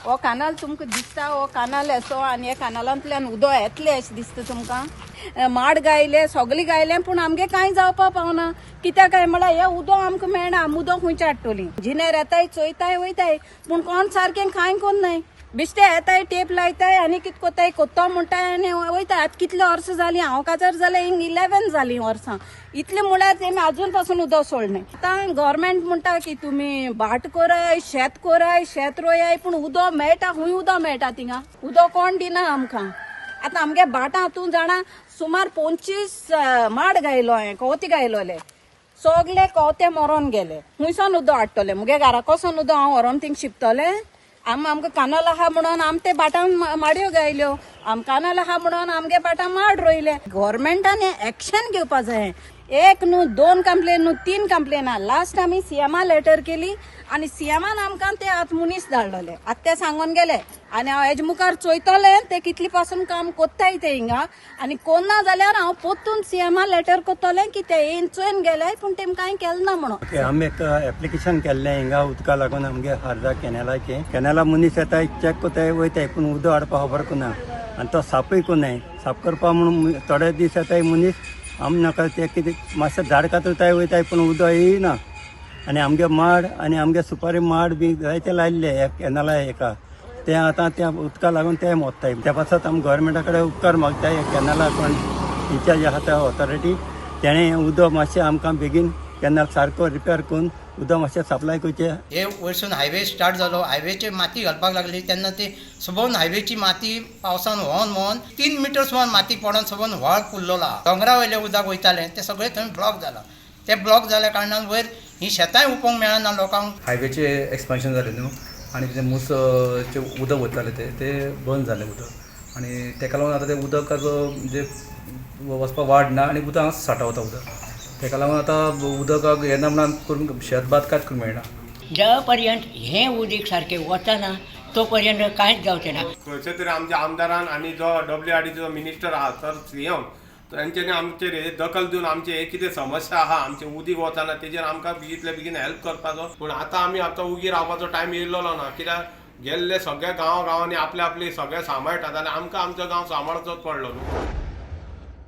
हो कानाल तुमकां दिसता हो कानाल असो आनी हे कानालांतल्यान उदक येतलें अशें दिसता तुमकां माड गायले सगळें गायलें पूण आमगे कांय जावपा पावना कित्याक काय म्हळ्यार हे उदक आमकां मेळना आमी उदक खंयचे हाडटलीं जिनेर येताय चोयताय वयताय पूण कोण सारकें कांय कोन्नाय बिश्टे येताय टेप लायताय आनी कितें कोत्ताय कोत्तो म्हणटाय आनी वयताय आतां कितले वर्सां जालीं हांव काजार जाल्यार हिंग 11 जालीं वर्सां इतलें म्हळ्यार तेमी आजून पासून उदक सोडनाय आतां गव्हर्मेंट म्हणटा की तुमी भाट कोराय शेत रोयाय पूण उदक मेळटा खंय उदक मेळटा थिंगा उदक कोण दिना आमकां आतां आमगे भाटां तूं जाणा सुमार 25 माड गायलो हांवें कवती गायलोले सगळे कवते मरोन गेले खुंयसून उदक हाडटले मुगे घरा कोसून उदक हांव व्हरोन थिंग शिंपतलें आमकां कानाल आहा म्हणून आम ते भाटान माडयो गायल्यो कानाल आहा म्हणून आमगे भाटां माड रोयले गव्हर्मेंटान एक्शन घेवपा जाय एक न्हू 2 कंप्लेन न्हू 3 कंप्लेना लास्ट आमी सीएमा लेटर केली आनी सीएमान आमकां ते आतां मुनीस धाडलोले आतां ते सांगून गेले आनी हांव हेजे मुखार चोयतले ते कितली पासून काम कोत्ताय ते हिंगा आनी कोन्ना जाल्यार हांव पोत्तून सीएमा लेटर कोत्तोलें की ते येवन चोयन गेले पूण तेम कांय केलें ना म्हणून आमी एक एप्लिकेशन केल्लें हिंगा उदका लागून आमगे हरदा कॅनला मनीस येताय चॅक कोताय वयताय पूण उदक हाडपा खबर कोना आनी तो साफूय कोनाय साफ करपा म्हणून थोडे दीस येताय मनीस आमी नाका ते कितें मातशें झाड कातरताय वयताय पूण उदक येयना आनी आमगे माड आनी आमगे सुपारी माड बी जायते लायल्ले ह्या कॅनला हेका ते आतां त्या उदका लागून ते मोत्ताय त्या पासत आमी गव्हर्मेंटा कडेन उपकार मागताय कॅनला कोण इन्चार्ज आहा त्या ऑथॉरिटी तेणें उदक मातशें आमकां बेगीन कॅनल सारको रिपेर करून उदक मातशें सप्लाय करचें हे वयरसून हायवे स्टार्ट जालो हायवेचेर माती घालपाक लागली तेन्ना ती सबोन हायवेची माती पावसान व्होवन 3 मिटर सुमार माती पडोन सबोन व्हाळ फुल्लोलो आहा दोंगरा वयले उदक वयतालें ते सगळें थंय ब्लॉक जाला ते ब्लॉक जाल्या कारणान वयर ही शेतांय उपोवंक मेळना लोकांक हायवेचे एक्सपान्शन जालें न्हू आनी जे मुसचे उदक वयतालें ते बंद जालें उदक आनी तेका लागून आतां ते उदकाचो म्हणजे वचपाक वाट ना आनी उदक सांठवता उदक तेका लागून आतां उदकाक येना म्हणून करून शेतभात कांयच करूंक मेळना जो पर्यंत हें उदीक सारकें वचना तो पर्यंत कांयच जावचें ना खंयच्या तरी आमच्या आमदारान आनी जो WRDचो मिनिस्टर आहा तर सीएम तांच्यांनी आमचेर दखल दिवन आमचे हे कितें समस्या आहा आमचे उदीक वचना तेजेर आमकां बेगींतल्या बेगीन हेल्प करपाचो पूण आतां आमी आतां उगी रावपाचो टायम येयल्लो ना कित्याक गेल्ले सगळ्या गांवांनी आपले सगळे सांबाळटात आनी आमकां आमचो गांव सांबाळचोच पडलो न्हू